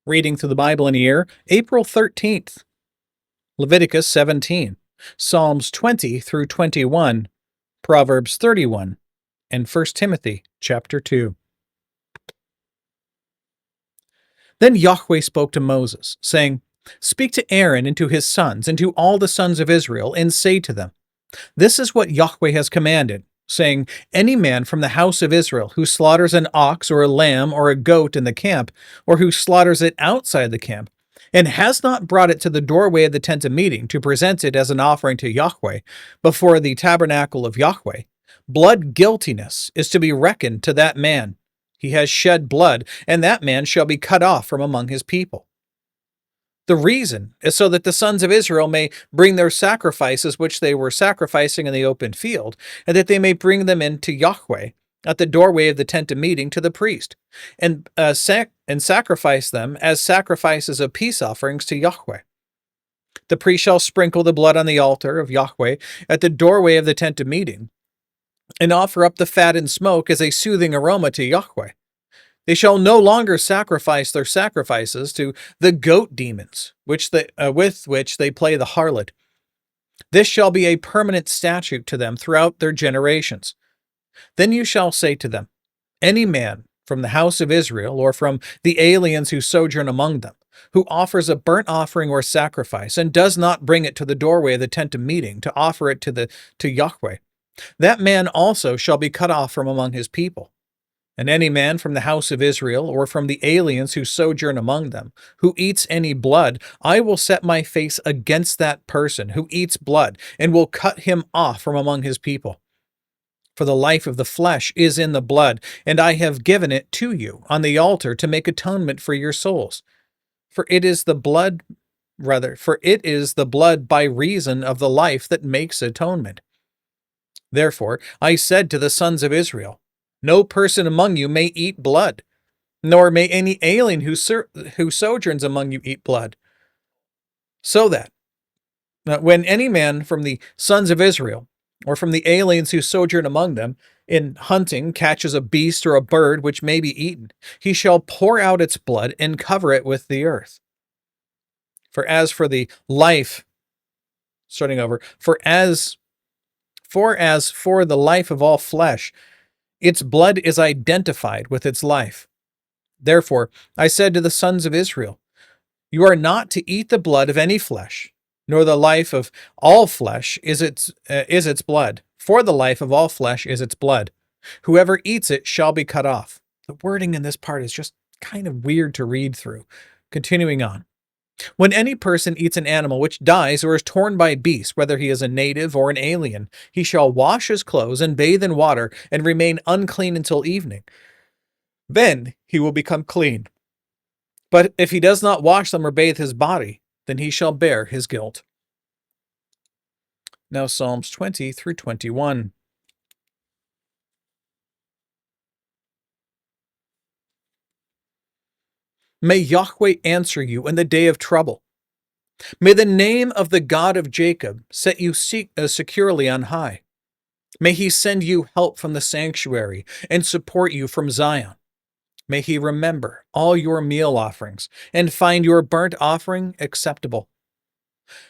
Reading through the Bible in a year, April 13th, Leviticus 17, Psalms 20 through 21, Proverbs 31, and 1 Timothy chapter 2. Then Yahweh spoke to Moses, saying, Speak to Aaron and to his sons and to all the sons of Israel, and say to them, This is what Yahweh has commanded, saying, Any man from the house of Israel who slaughters an ox or a lamb or a goat in the camp, or who slaughters it outside the camp, and has not brought it to the doorway of the tent of meeting to present it as an offering to Yahweh before the tabernacle of Yahweh, blood guiltiness is to be reckoned to that man. He has shed blood, and that man shall be cut off from among his people. The reason is so that the sons of Israel may bring their sacrifices which they were sacrificing in the open field, and that they may bring them in to Yahweh at the doorway of the tent of meeting to the priest, and sacrifice them as sacrifices of peace offerings to Yahweh. The priest shall sprinkle the blood on the altar of Yahweh at the doorway of the tent of meeting, and offer up the fat and smoke as a soothing aroma to Yahweh. They shall no longer sacrifice their sacrifices to the goat demons, with which they play the harlot. This shall be a permanent statute to them throughout their generations. Then you shall say to them, Any man from the house of Israel, or from the aliens who sojourn among them, who offers a burnt offering or sacrifice, and does not bring it to the doorway of the tent of meeting to offer it to Yahweh, that man also shall be cut off from among his people. And any man from the house of Israel, or from the aliens who sojourn among them, who eats any blood, I will set my face against that person who eats blood, and will cut him off from among his people. For the life of the flesh is in the blood, and I have given it to you on the altar to make atonement for your souls. For it is the blood by reason of the life that makes atonement. Therefore I said to the sons of Israel, No person among you may eat blood, nor may any alien who sojourns among you eat blood. So that when any man from the sons of Israel, or from the aliens who sojourn among them, in hunting catches a beast or a bird which may be eaten, he shall pour out its blood and cover it with the earth. For as for the life of all flesh, its blood is identified with its life. Therefore I said to the sons of Israel, You are not to eat the blood of any flesh, nor the life of all flesh is its blood. For the life of all flesh is its blood. Whoever eats it shall be cut off. The wording in this part is just kind of weird to read through. Continuing on. When any person eats an animal which dies or is torn by beasts, whether he is a native or an alien, he shall wash his clothes and bathe in water and remain unclean until evening. Then he will become clean. But if he does not wash them or bathe his body, then he shall bear his guilt. Now Psalms 20 through 21. May Yahweh answer you in the day of trouble. May the name of the God of Jacob set you securely on high. May he send you help from the sanctuary and support you from Zion. May he remember all your meal offerings and find your burnt offering acceptable.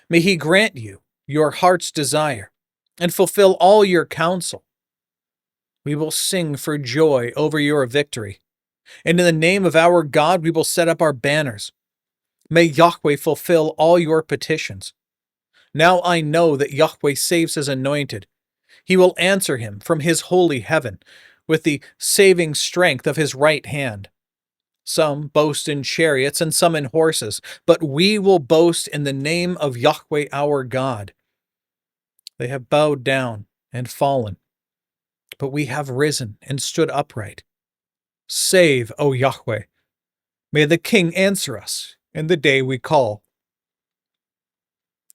May he grant you your heart's desire and fulfill all your counsel. We will sing for joy over your victory, and in the name of our God we will set up our banners. May Yahweh fulfill all your petitions. Now I know that Yahweh saves his anointed. He will answer him from his holy heaven with the saving strength of his right hand. Some boast in chariots and some in horses, but we will boast in the name of Yahweh our God. They have bowed down and fallen, but we have risen and stood upright. Save, O Yahweh. May the King answer us in the day we call.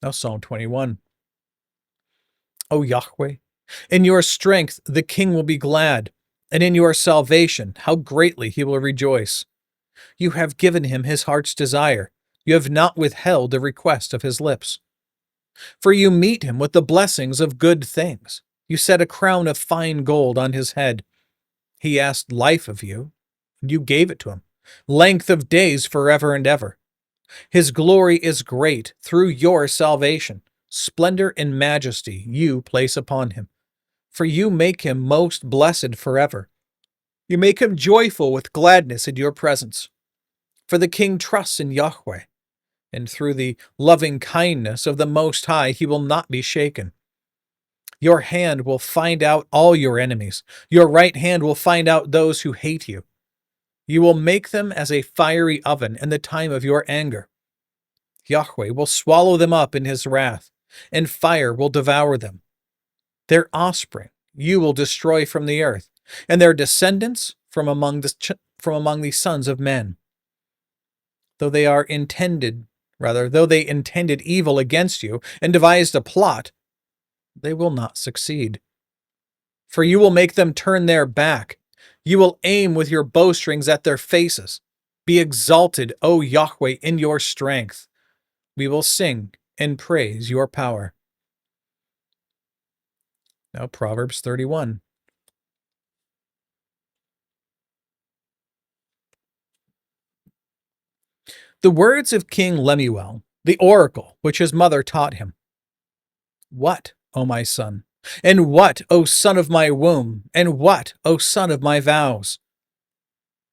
Now Psalm 21. O Yahweh, in your strength the King will be glad, and in your salvation how greatly he will rejoice. You have given him his heart's desire. You have not withheld the request of his lips. For you meet him with the blessings of good things. You set a crown of fine gold on his head. He asked life of you, and you gave it to him, length of days forever and ever. His glory is great through your salvation. Splendor and majesty you place upon him. For you make him most blessed forever. You make him joyful with gladness in your presence. For the king trusts in Yahweh, and through the loving kindness of the Most High he will not be shaken. Your hand will find out all your enemies. Your right hand will find out those who hate you. You will make them as a fiery oven in the time of your anger. Yahweh will swallow them up in his wrath, and fire will devour them. Their offspring you will destroy from the earth, and their descendants from among the sons of men. Though they intended evil against you and devised a plot, they will not succeed. For you will make them turn their back. You will aim with your bowstrings at their faces. Be exalted, O Yahweh, in your strength. We will sing and praise your power. Now Proverbs 31. The words of King Lemuel, the oracle which his mother taught him. What, O my son? And what, O son of my womb? And what, O son of my vows?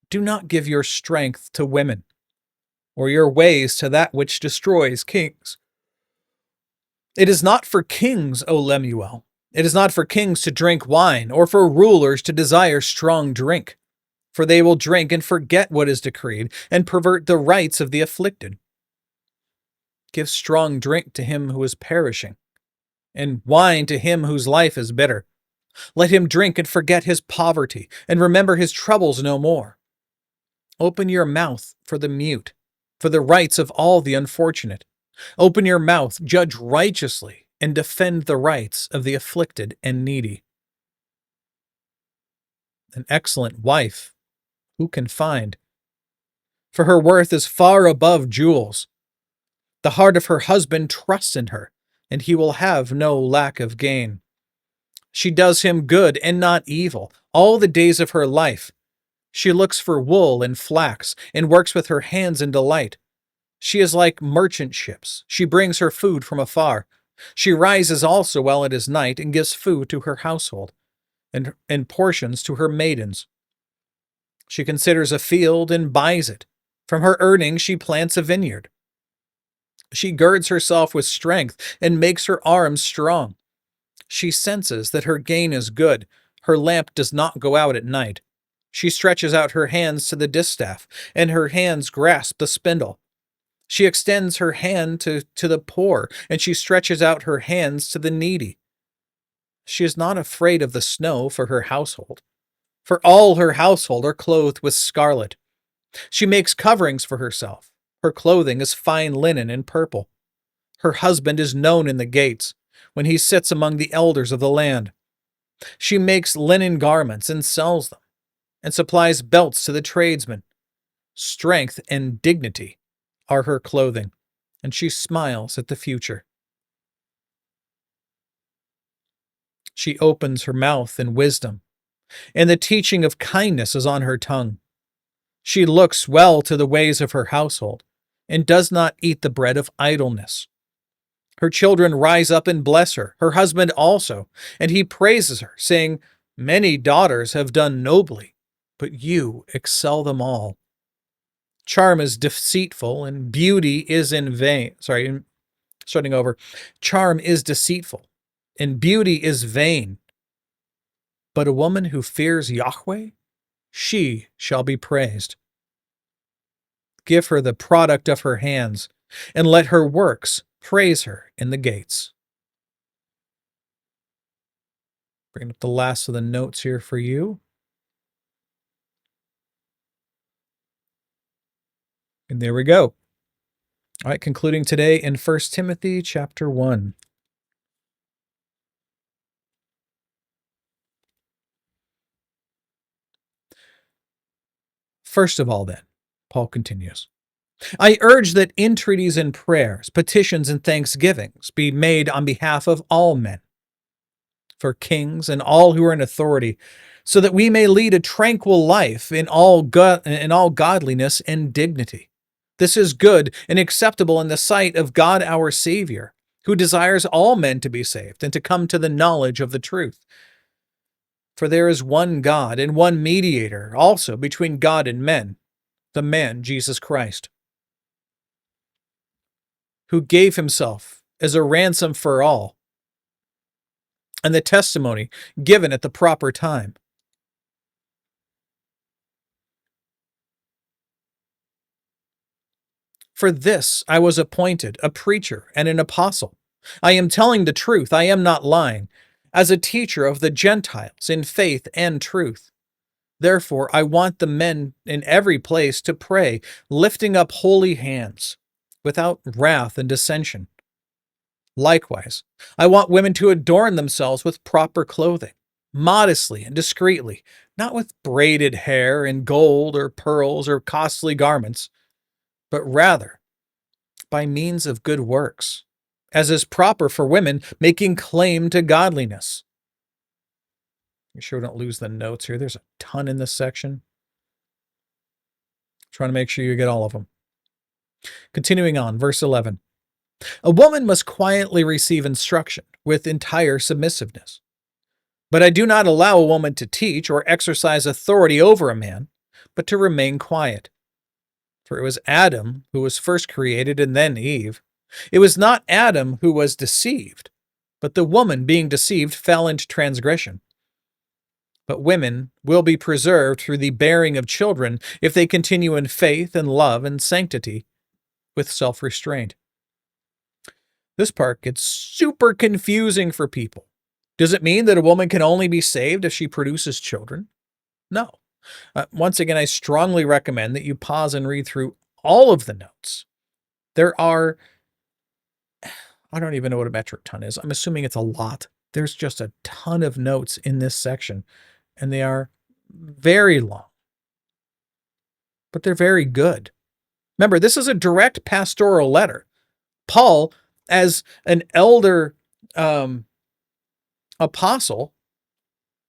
Do not give your strength to women, or your ways to that which destroys kings. It is not for kings, O Lemuel. It is not for kings to drink wine, or for rulers to desire strong drink. For they will drink and forget what is decreed, and pervert the rights of the afflicted. Give strong drink to him who is perishing, and wine to him whose life is bitter. Let him drink and forget his poverty, and remember his troubles no more. Open your mouth for the mute, for the rights of all the unfortunate. Open your mouth, judge righteously, and defend the rights of the afflicted and needy. An excellent wife, who can find? For her worth is far above jewels. The heart of her husband trusts in her, and he will have no lack of gain. She does him good and not evil all the days of her life. She looks for wool and flax, and works with her hands in delight. She is like merchant ships. She brings her food from afar. She rises also while it is night, and gives food to her household, and portions to her maidens. She considers a field and buys it. From her earnings she plants a vineyard. She girds herself with strength, and makes her arms strong. She senses that her gain is good. Her lamp does not go out at night. She stretches out her hands to the distaff, and her hands grasp the spindle. She extends her hand to the poor, and she stretches out her hands to the needy. She is not afraid of the snow for her household, for all her household are clothed with scarlet. She makes coverings for herself. Her clothing is fine linen and purple. Her husband is known in the gates, when he sits among the elders of the land. She makes linen garments and sells them, and supplies belts to the tradesmen. Strength and dignity are her clothing, and she smiles at the future. She opens her mouth in wisdom, and the teaching of kindness is on her tongue. She looks well to the ways of her household, and does not eat the bread of idleness. Her children rise up and bless her, her husband also, and he praises her, saying, Many daughters have done nobly, but you excel them all. Charm is deceitful, and beauty is in vain. Charm is deceitful, and beauty is vain. But a woman who fears Yahweh, she shall be praised. Give her the product of her hands, and let her works praise her in the gates. Bring up the last of the notes here for you. And there we go. All right, concluding today in 1 Timothy chapter 1. First of all, then, Paul continues, I urge that entreaties and prayers, petitions and thanksgivings be made on behalf of all men, for kings and all who are in authority, so that we may lead a tranquil life in all godliness and dignity. This is good and acceptable in the sight of God our Savior, who desires all men to be saved and to come to the knowledge of the truth. For there is one God and one mediator also between God and men, the man Jesus Christ, who gave himself as a ransom for all, and the testimony given at the proper time. For this I was appointed a preacher and an apostle. I am telling the truth, I am not lying, as a teacher of the Gentiles in faith and truth. Therefore, I want the men in every place to pray, lifting up holy hands, without wrath and dissension. Likewise, I want women to adorn themselves with proper clothing, modestly and discreetly, not with braided hair and gold or pearls or costly garments, but rather by means of good works, as is proper for women making claim to godliness. Make sure we don't lose the notes here. There's a ton in this section. Trying to make sure you get all of them. Continuing on, verse 11. A woman must quietly receive instruction with entire submissiveness. But I do not allow a woman to teach or exercise authority over a man, but to remain quiet. For it was Adam who was first created and then Eve. It was not Adam who was deceived, but the woman being deceived fell into transgression. But women will be preserved through the bearing of children if they continue in faith and love and sanctity with self-restraint. This part gets super confusing for people. Does it mean that a woman can only be saved if she produces children? No. Once again, I strongly recommend that you pause and read through all of the notes. There are, I don't even know what a metric ton is. I'm assuming it's a lot. There's just a ton of notes in this section, and they are very long, but they're very good. Remember, this is a direct pastoral letter. Paul, as an elder apostle,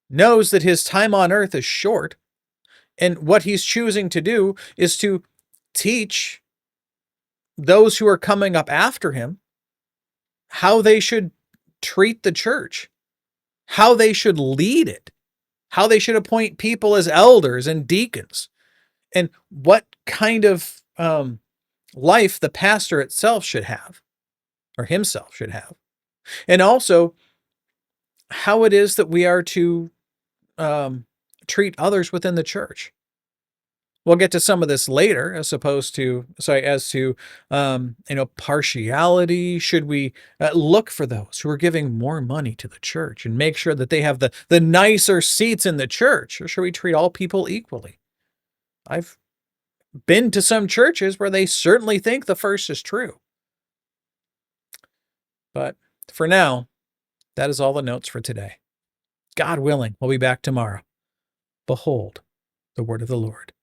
knows that his time on earth is short, and what he's choosing to do is to teach those who are coming up after him how they should treat the church, how they should lead it, how they should appoint people as elders and deacons, and what kind of life the pastor itself should have, or himself should have, and also how it is that we are to treat others within the church. We'll get to some of this later, as to partiality. Should we look for those who are giving more money to the church and make sure that they have the nicer seats in the church, or should we treat all people equally? I've been to some churches where they certainly think the first is true. But for now, that is all the notes for today. God willing, we'll be back tomorrow. Behold, the word of the Lord.